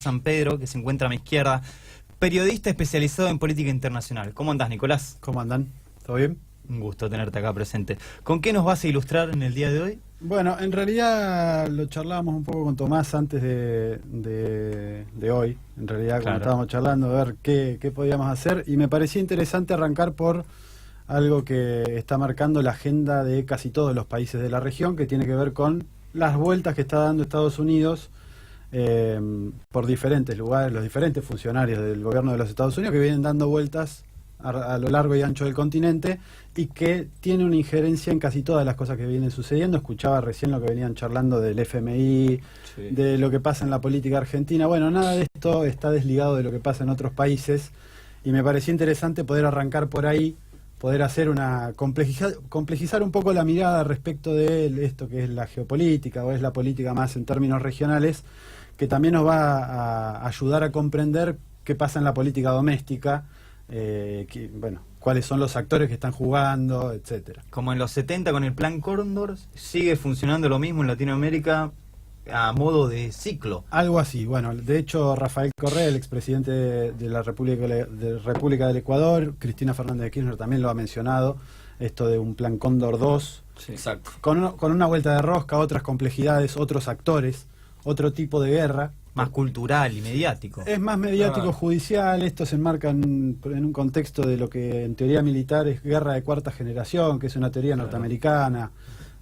San Pedro, que se encuentra a mi izquierda, periodista especializado en política internacional. ¿Cómo andás, Nicolás? ¿Cómo andan? ¿Todo bien? Un gusto tenerte acá presente. ¿Con qué nos vas a ilustrar en el día de hoy? Bueno, en realidad lo charlábamos un poco con Tomás antes de hoy. En realidad, Claro. cuando estábamos charlando, a ver qué podíamos hacer. Y me parecía interesante arrancar por algo que está marcando la agenda de casi todos los países de la región, que tiene que ver con las vueltas que está dando Estados Unidos por diferentes lugares, los diferentes funcionarios del gobierno de los Estados Unidos que vienen dando vueltas a lo largo y ancho del continente y que tiene una injerencia en casi todas las cosas que vienen sucediendo. Escuchaba recién lo que venían charlando del FMI, Sí. de lo que pasa en la política argentina. Bueno, nada de esto está desligado de lo que pasa en otros países y me pareció interesante poder arrancar por ahí, poder hacer complejizar un poco la mirada respecto de esto que es la geopolítica o es la política más en términos regionales, que también nos va a ayudar a comprender qué pasa en la política doméstica, cuáles son los actores que están jugando, etcétera. Como en los 70 con el Plan Cóndor, sigue funcionando lo mismo en Latinoamérica a modo de ciclo. Algo así. Bueno, de hecho, Rafael Correa, el expresidente de la República del Ecuador, Cristina Fernández de Kirchner también lo ha mencionado, esto de un Plan Cóndor 2, Sí. Exacto. con una vuelta de rosca, otras complejidades, otros actores, otro tipo de guerra. Más cultural y mediático. Es más mediático, judicial. Esto se enmarca en un contexto de lo que en teoría militar es guerra de cuarta generación, que es una teoría norteamericana,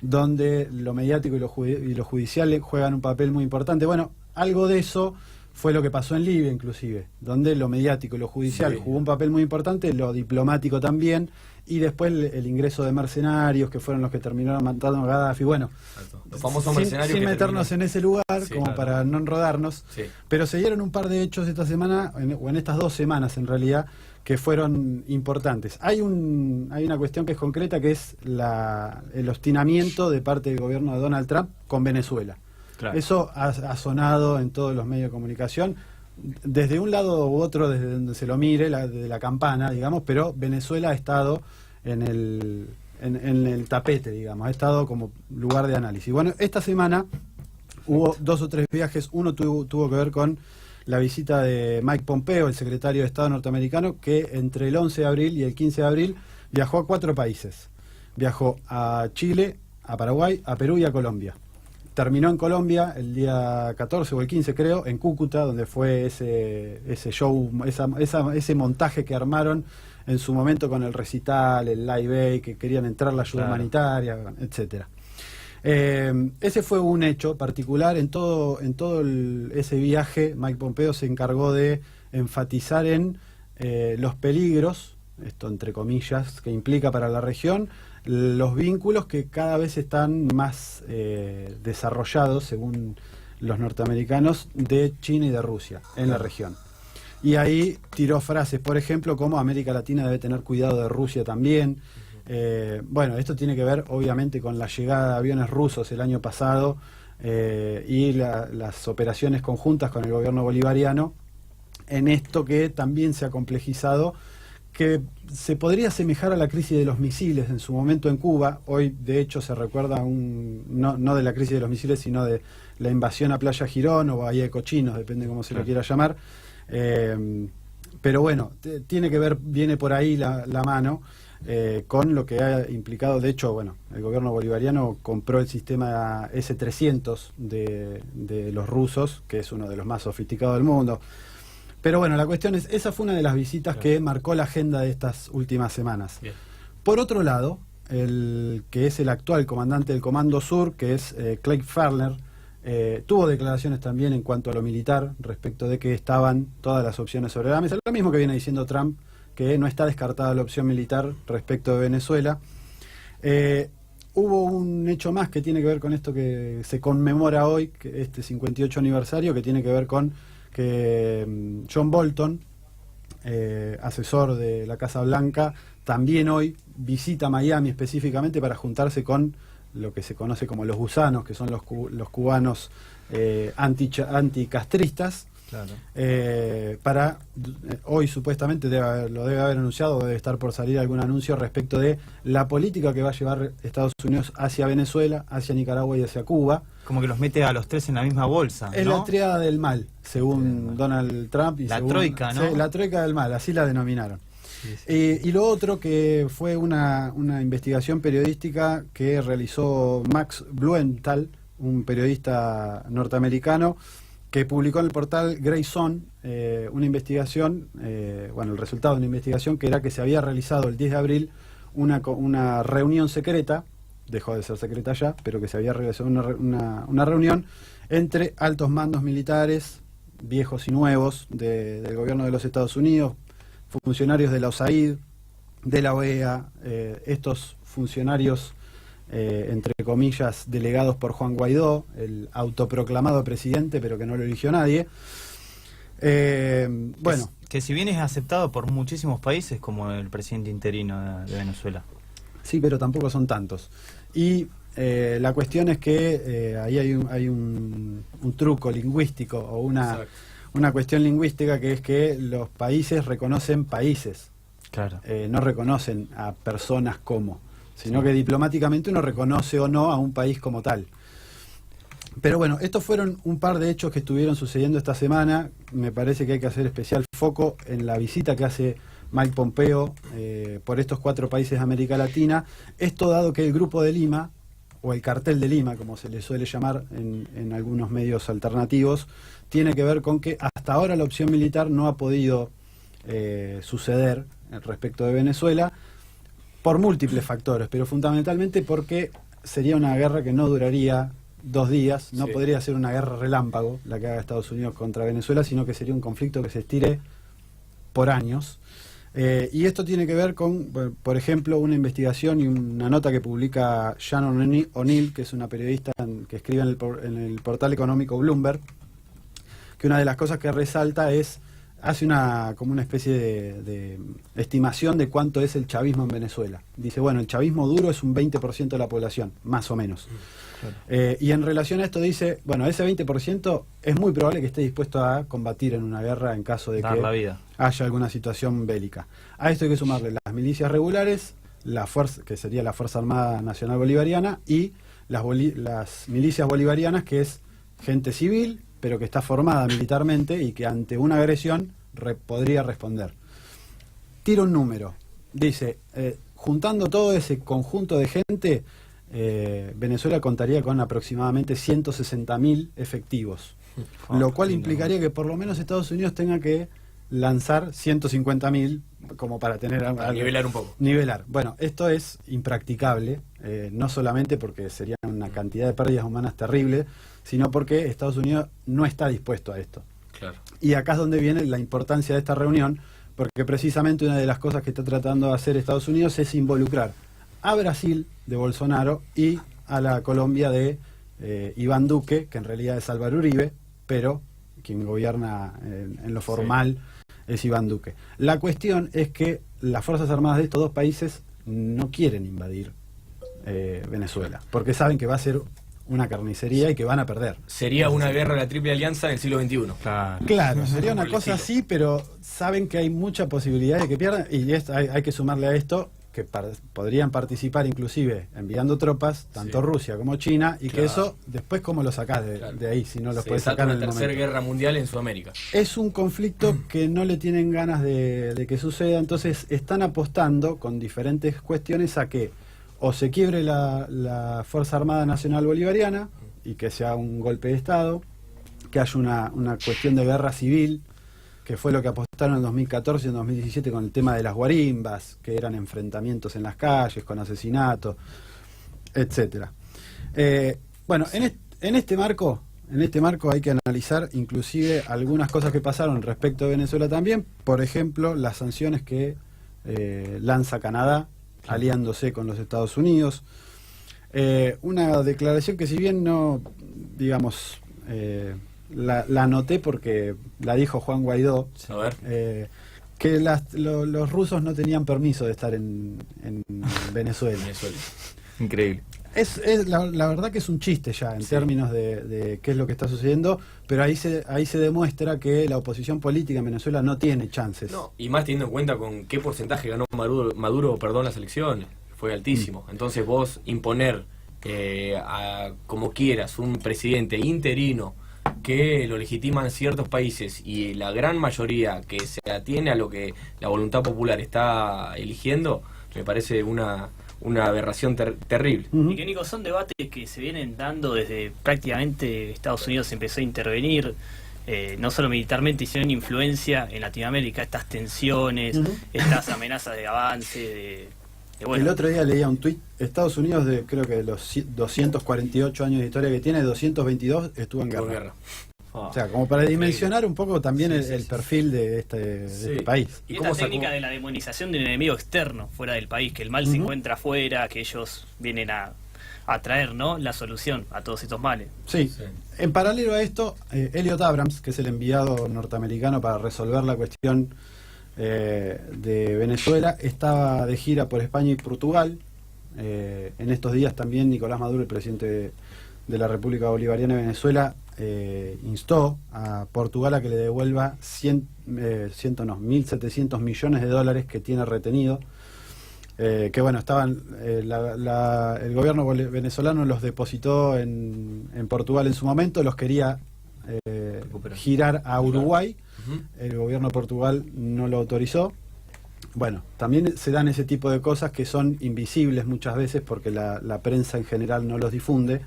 donde lo mediático y lo judicial juegan un papel muy importante. Bueno, algo de eso fue lo que pasó en Libia, inclusive, donde lo mediático y lo judicial jugó un papel muy importante, lo diplomático también, y después el ingreso de mercenarios, que fueron los que terminaron matando a Gaddafi. Bueno, Los famosos sin mercenarios que meternos en ese lugar, Sí, como claro. para no enrodarnos, Sí. pero se dieron un par de hechos esta semana, o en estas 2 semanas en realidad, que fueron importantes. Hay una cuestión que es concreta, que es el obstinamiento de parte del gobierno de Donald Trump con Venezuela. Claro. Eso ha sonado en todos los medios de comunicación, desde un lado u otro, desde donde se lo mire, de la campana, digamos, pero Venezuela ha estado en el tapete, digamos, ha estado como lugar de análisis. Bueno, esta semana hubo 2 o 3 viajes. Uno tuvo que ver con la visita de Mike Pompeo, el secretario de Estado norteamericano, que entre el 11 de abril y el 15 de abril viajó a 4 países. Viajó a Chile, a Paraguay, a Perú y a Colombia. Terminó en Colombia el día 14 o el 15, creo, en Cúcuta, donde fue ese show, ese montaje que armaron en su momento con el recital, el Live Aid, que querían entrar la ayuda humanitaria, etcétera. Ese fue un hecho particular. En todo ese viaje, Mike Pompeo se encargó de enfatizar en los peligros, esto entre comillas, que implica para la región, los vínculos que cada vez están más desarrollados, según los norteamericanos, de China y de Rusia en la región. Y ahí tiró frases, por ejemplo, como América Latina debe tener cuidado de Rusia también. Bueno, esto tiene que ver obviamente con la llegada de aviones rusos el año pasado y las operaciones conjuntas con el gobierno bolivariano en esto que también se ha complejizado, que se podría asemejar a la crisis de los misiles en su momento en Cuba. Hoy, de hecho, se recuerda no de la crisis de los misiles, sino de la invasión a Playa Girón o Bahía de Cochinos, depende cómo se lo quiera llamar. Pero bueno, tiene que ver, viene por ahí la mano con lo que ha implicado. De hecho, bueno, el gobierno bolivariano compró el sistema S-300 de los rusos, que es uno de los más sofisticados del mundo. Pero bueno, la cuestión es, esa fue una de las visitas que marcó la agenda de estas últimas semanas. Bien. Por otro lado, el que es el actual comandante del Comando Sur, que es Craig Farler, tuvo declaraciones también en cuanto a lo militar, respecto de que estaban todas las opciones sobre la mesa. Lo mismo que viene diciendo Trump, que no está descartada la opción militar respecto de Venezuela. Hubo un hecho más que tiene que ver con esto que se conmemora hoy, que este 58 aniversario, que tiene que ver con que John Bolton, asesor de la Casa Blanca, también hoy visita Miami específicamente para juntarse con lo que se conoce como los gusanos, que son los cubanos anticastristas. Claro. Hoy supuestamente lo debe haber anunciado, debe estar por salir algún anuncio respecto de la política que va a llevar Estados Unidos hacia Venezuela, hacia Nicaragua y hacia Cuba. Como que los mete a los tres en la misma bolsa, Es ¿no? la tríada del mal, según Donald Trump. Y La según, troika, ¿no? Sí, la troika del mal, así la denominaron. Sí, sí. Y lo otro que fue una investigación periodística que realizó Max Blumenthal, un periodista norteamericano, que publicó en el portal Grayson una investigación, bueno, el resultado de una investigación que era que se había realizado el 10 de abril una reunión secreta, dejó de ser secreta ya, pero que se había realizado una reunión entre altos mandos militares, viejos y nuevos, del gobierno de los Estados Unidos, funcionarios de la USAID, de la OEA, estos funcionarios, entre comillas, delegados por Juan Guaidó, el autoproclamado presidente, pero que no lo eligió nadie. Bueno, Que si bien es aceptado por muchísimos países como el presidente interino de Venezuela. sí, pero tampoco son tantos. Y la cuestión es que ahí hay un truco lingüístico o una cuestión lingüística, que es que los países reconocen países, Claro. no reconocen a personas como, sino que diplomáticamente uno reconoce o no a un país como tal. Pero bueno, estos fueron un par de hechos que estuvieron sucediendo esta semana. Me parece que hay que hacer especial foco en la visita que hace Mike Pompeo por estos 4 países de América Latina. Esto dado que el Grupo de Lima, o el Cartel de Lima, como se le suele llamar en algunos medios alternativos, tiene que ver con que hasta ahora la opción militar no ha podido suceder respecto de Venezuela por múltiples factores, pero fundamentalmente porque sería una guerra que no duraría 2 días, no podría ser una guerra relámpago la que haga Estados Unidos contra Venezuela, sino que sería un conflicto que se estire por años. Y esto tiene que ver con, por ejemplo, una investigación y una nota que publica Shannon O'Neill, que es una periodista que escribe en el portal económico Bloomberg, que una de las cosas que resalta hace como una especie de estimación de cuánto es el chavismo en Venezuela. Dice, bueno, el chavismo duro es un 20% de la población, más o menos. Claro. Y en relación a esto dice, bueno, ese 20% es muy probable que esté dispuesto a combatir en una guerra en caso de Dar que la vida. haya alguna situación bélica. A esto hay que sumarle las milicias regulares, la fuerza, que sería la Fuerza Armada Nacional Bolivariana, y las milicias bolivarianas, que es gente civil, pero que está formada militarmente y que ante una agresión podría responder. Tiro un número. Dice, juntando todo ese conjunto de gente, Venezuela contaría con aproximadamente 160.000 efectivos, lo cual implicaría que por lo menos Estados Unidos tenga que lanzar 150.000 como para tener para nivelar un poco. Nivelar. Bueno, esto es impracticable, no solamente porque sería una cantidad de pérdidas humanas terrible, sino porque Estados Unidos no está dispuesto a esto. Claro. Y acá es donde viene la importancia de esta reunión, porque precisamente una de las cosas que está tratando de hacer Estados Unidos es involucrar a Brasil de Bolsonaro y a la Colombia de Iván Duque, que en realidad es Álvaro Uribe, pero quien gobierna en lo formal es Iván Duque. La cuestión es que las Fuerzas Armadas de estos 2 países no quieren invadir Venezuela, porque saben que va a ser una carnicería y que van a perder. Sería una guerra de la Triple Alianza en el siglo XXI. Claro, sería una cosa así, pero saben que hay mucha posibilidad de que pierdan, y hay que sumarle a esto que podrían participar inclusive enviando tropas, tanto Rusia como China, y que eso después cómo lo sacás de ahí, si no los podés sacar en el momento. Tercera guerra mundial en Sudamérica. Es un conflicto que no le tienen ganas de que suceda, entonces están apostando con diferentes cuestiones a que o se quiebre la Fuerza Armada Nacional Bolivariana y que sea un golpe de Estado, que haya una cuestión de guerra civil, que fue lo que apostaron en 2014 y en 2017 con el tema de las guarimbas, que eran enfrentamientos en las calles, con asesinatos, etcétera. Bueno, en este marco hay que analizar inclusive algunas cosas que pasaron respecto de Venezuela también, por ejemplo, las sanciones que lanza Canadá, aliándose con los Estados Unidos. Una declaración que si bien no, digamos, la anoté porque la dijo Juan Guaidó, a ver. que los rusos no tenían permiso de estar en Venezuela. Increíble. La verdad que es un chiste ya en términos de qué es lo que está sucediendo, pero ahí se demuestra que la oposición política en Venezuela no tiene chances. No, y más teniendo en cuenta con qué porcentaje ganó Maduro las elecciones, fue altísimo. Entonces vos imponer como quieras, un presidente interino que lo legitiman ciertos países y la gran mayoría que se atiene a lo que la voluntad popular está eligiendo, me parece una aberración terrible. Ujú. Y que, Nico, son debates que se vienen dando desde prácticamente Estados Unidos empezó a intervenir, no solo militarmente, sino en influencia en Latinoamérica, estas tensiones, Ujú. estas amenazas de avance, bueno. El otro día leía un tuit, Estados Unidos, creo que de los 248 años de historia que tiene, 222 estuvo en Con guerra. guerra. O sea, como para dimensionar un poco también el perfil de de Sí. este país. Y ¿Y esta cómo técnica sacó? de la demonización de un enemigo externo fuera del país, que el mal se Ujú. encuentra afuera, que ellos vienen a traer, ¿no?, la solución a todos estos males. Sí. Sí. En paralelo a esto, Elliot Abrams, que es el enviado norteamericano para resolver la cuestión de Venezuela, estaba de gira por España y Portugal. En estos días también Nicolás Maduro, el presidente de la República Bolivariana de Venezuela, instó a Portugal a que le devuelva 1.700 millones de dólares que tiene retenido. Que bueno, estaban el gobierno venezolano los depositó en Portugal en su momento, los quería girar a Uruguay. Ujú. El gobierno de Portugal no lo autorizó. Bueno, también se dan ese tipo de cosas que son invisibles muchas veces porque la prensa en general no los difunde,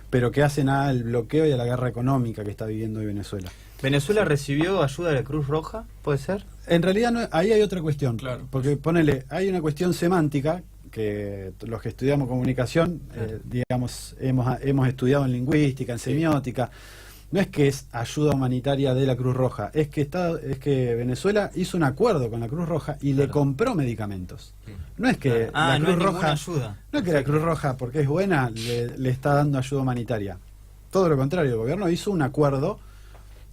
pero que hacen al bloqueo y a la guerra económica que está viviendo hoy Venezuela. ¿Venezuela recibió ayuda de la Cruz Roja? ¿Puede ser? En realidad ahí hay otra cuestión, Claro. porque hay una cuestión semántica que los que estudiamos comunicación, digamos, hemos estudiado en lingüística, en semiótica. No es que es ayuda humanitaria de la Cruz Roja, es que Venezuela hizo un acuerdo con la Cruz Roja y le compró medicamentos. No es que la no Cruz es ninguna Roja, ayuda. no es que la Cruz Roja, porque es buena, le está dando ayuda humanitaria. Todo lo contrario, el gobierno hizo un acuerdo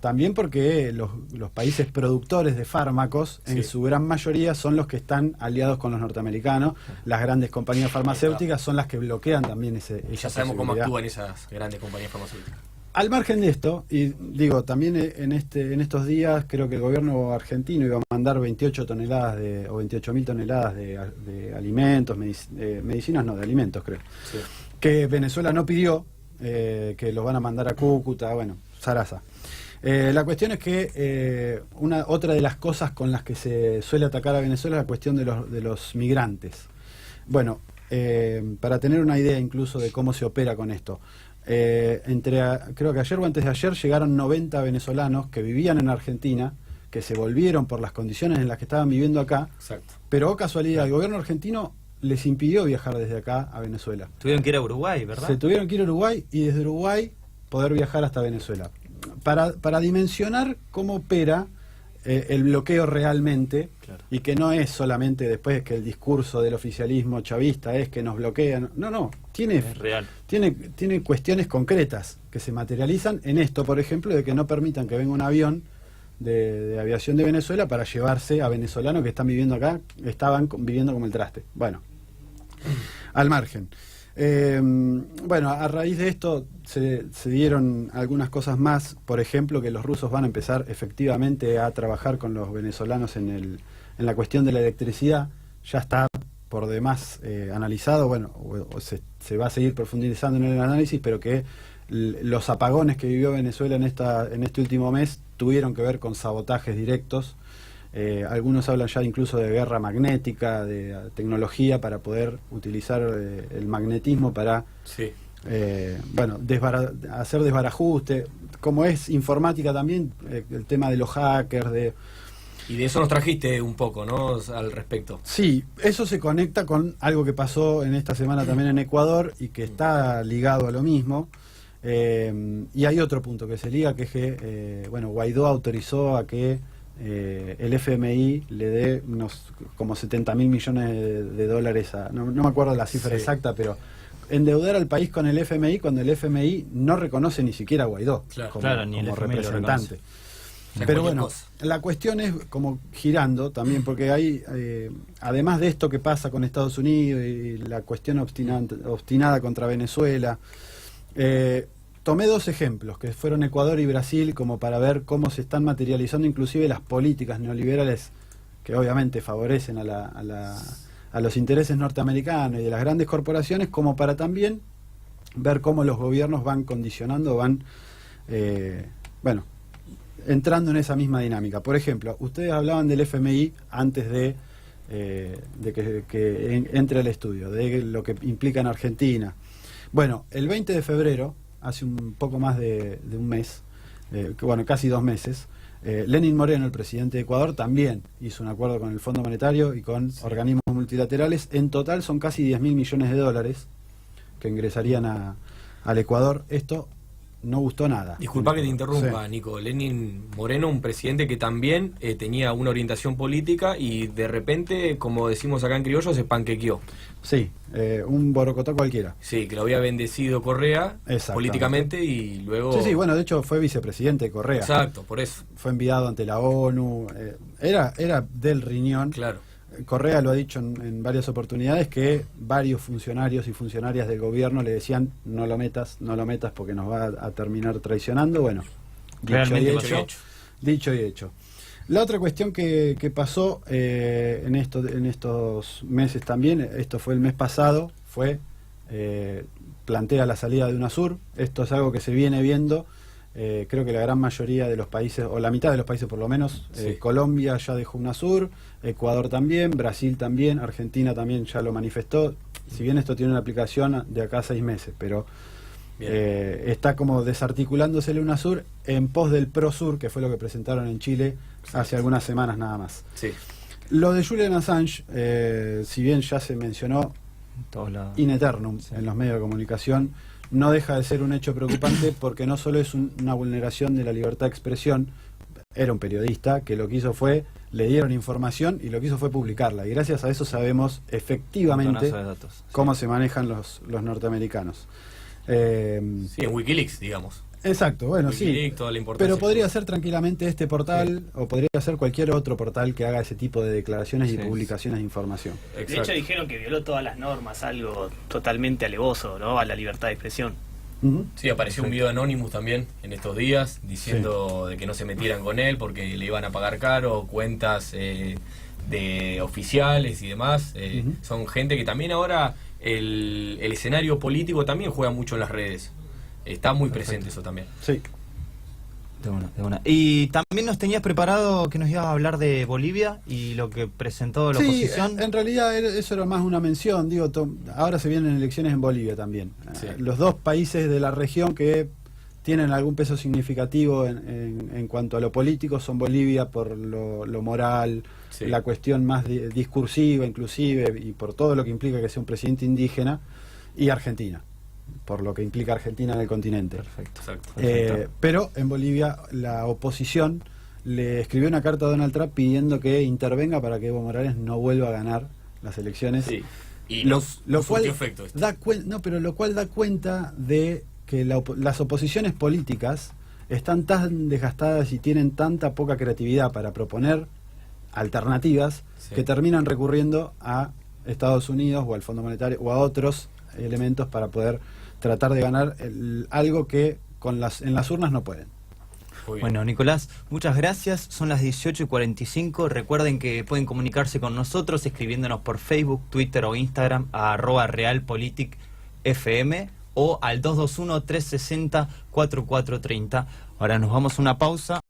también porque los países productores de fármacos, en Sí. su gran mayoría, son los que están aliados con los norteamericanos. Las grandes compañías farmacéuticas son las que bloquean también esa Ya sabemos cómo posibilidad. actúan esas grandes compañías farmacéuticas. Al margen de esto, y digo, también en estos días creo que el gobierno argentino iba a mandar 28 toneladas o 28.000 toneladas de alimentos, medicinas no, de alimentos creo, Sí. que Venezuela no pidió, que los van a mandar a Cúcuta, bueno, Sarasa. La cuestión es que otra de las cosas con las que se suele atacar a Venezuela es la cuestión de los migrantes. Bueno, para tener una idea incluso de cómo se opera con esto, creo que ayer o antes de ayer llegaron 90 venezolanos que vivían en Argentina, que se volvieron por las condiciones en las que estaban viviendo acá, Exacto. pero oh casualidad, el gobierno argentino les impidió viajar desde acá a Venezuela. Tuvieron que ir a Uruguay, ¿verdad? Se tuvieron que ir a Uruguay y desde Uruguay poder viajar hasta Venezuela. Para dimensionar cómo opera el bloqueo realmente, Claro. y que no es solamente después que el discurso del oficialismo chavista es que nos bloquean, no, Es real. tiene cuestiones concretas que se materializan en esto, por ejemplo, de que no permitan que venga un avión de aviación de Venezuela para llevarse a venezolanos que están viviendo acá, estaban viviendo como el traste. Bueno, al margen. Bueno, a raíz de esto se dieron algunas cosas más, por ejemplo, que los rusos van a empezar efectivamente a trabajar con los venezolanos en la cuestión de la electricidad. Ya está por demás analizado, bueno, o se va a seguir profundizando en el análisis, pero que los apagones que vivió Venezuela en este último mes tuvieron que ver con sabotajes directos. Algunos hablan ya incluso de guerra magnética, de tecnología para poder utilizar el magnetismo para Sí. bueno, hacer desbarajuste. Como es informática también, el tema de los hackers, Y de eso nos trajiste un poco, ¿no? Al respecto. Sí, eso se conecta con algo que pasó en esta semana también en Ecuador y que está ligado a lo mismo. Y hay otro punto que se liga, que es que bueno, Guaidó autorizó a que el FMI le dé unos como 70.000 millones de dólares no me acuerdo la cifra Sí. exacta, pero endeudar al país con el FMI cuando el FMI no reconoce ni siquiera a Guaidó Claro. como, Claro, ni el como FMI lo representante. O sea, Pero cualquier bueno, cosa. la cuestión es como girando también, porque hay, además de esto que pasa con Estados Unidos y la cuestión obstinada contra Venezuela, tomé dos ejemplos, que fueron Ecuador y Brasil, como para ver cómo se están materializando inclusive las políticas neoliberales que obviamente favorecen a los intereses norteamericanos y de las grandes corporaciones, como para también ver cómo los gobiernos van condicionando, van, bueno, entrando en esa misma dinámica. Por ejemplo, ustedes hablaban del FMI antes de que entre al estudio, de lo que implica en Argentina. Bueno, el 20 de febrero, hace un poco más de un mes, bueno, casi 2 meses, Lenín Moreno, el presidente de Ecuador, también hizo un acuerdo con el Fondo Monetario y con organismos multilaterales. En total son casi 10.000 millones de dólares que ingresarían al Ecuador. Esto no gustó nada. Disculpa que te interrumpa, Sí. Nico. Lenín Moreno, un presidente que también tenía una orientación política y de repente, como decimos acá en criollo, se panquequeó. Sí, un borocotó cualquiera. Sí, que lo había bendecido Correa Exactamente. políticamente y luego... Sí, sí, bueno, de hecho fue vicepresidente de Correa. Exacto, por eso. Fue enviado ante la ONU. Era del riñón. Claro. Correa lo ha dicho en varias oportunidades que varios funcionarios y funcionarias del gobierno le decían no lo metas porque nos va a terminar traicionando. Bueno, Realmente dicho y hecho. Dicho y hecho. La otra cuestión que pasó en estos meses también, esto fue el mes pasado, fue plantea la salida de UNASUR. Esto es algo que se viene viendo. Creo que la gran mayoría de los países, o la mitad de los países por lo menos, Sí. Colombia ya dejó UNASUR, Ecuador también, Brasil también, Argentina también ya lo manifestó. Si bien esto tiene una aplicación de acá a 6 meses, pero está como desarticulándose el UNASUR en pos del PROSUR, que fue lo que presentaron en Chile hace algunas semanas nada más. Sí. Lo de Julian Assange, si bien ya se mencionó En todos lados. in eternum Sí. en los medios de comunicación, no deja de ser un hecho preocupante porque no solo es una vulneración de la libertad de expresión. Era un periodista que lo que hizo fue, le dieron información y lo que hizo fue publicarla, y gracias a eso sabemos efectivamente Montonazo de datos. cómo se manejan los norteamericanos. Sí, en Wikileaks, digamos. Exacto, bueno, sí. Wikileaks, toda la importancia. Pero podría ser tranquilamente este portal, o podría ser cualquier otro portal que haga ese tipo de declaraciones y Sí. publicaciones de información. De Exacto. hecho dijeron que violó todas las normas, algo totalmente alevoso, ¿no? A la libertad de expresión. Ujú. Sí, apareció un video de Anonymous también en estos días diciendo de que no se metieran con él porque le iban a pagar caro, cuentas de oficiales y demás. Ujú. Son gente que también ahora el escenario político también juega mucho en las redes. Está muy presente eso también. Sí. De una, de una. Y también nos tenías preparado que nos ibas a hablar de Bolivia y lo que presentó la Sí, oposición. en realidad eso era más una mención. Digo, ahora se vienen elecciones en Bolivia también. Sí. Los dos países de la región que tienen algún peso significativo en cuanto a lo político son Bolivia por lo moral, Sí. la cuestión más discursiva inclusive, y por todo lo que implica que sea un presidente indígena, y Argentina, por lo que implica Argentina en el continente. Perfecto. Exacto. Perfecto. Pero en Bolivia la oposición le escribió una carta a Donald Trump pidiendo que intervenga para que Evo Morales no vuelva a ganar las elecciones. Sí. Y Lo no cual surtió efecto esto. pero lo cual da cuenta de que las oposiciones políticas están tan desgastadas y tienen tanta poca creatividad para proponer alternativas, Sí. que terminan recurriendo a Estados Unidos o al Fondo Monetario o a otros elementos para poder tratar de ganar algo que en las urnas no pueden. Muy bien. Bueno, Nicolás, muchas gracias. Son las 18:45. Recuerden que pueden comunicarse con nosotros escribiéndonos por Facebook, Twitter o Instagram a @realpoliticfm o al 221-360-4430. Ahora nos vamos a una pausa.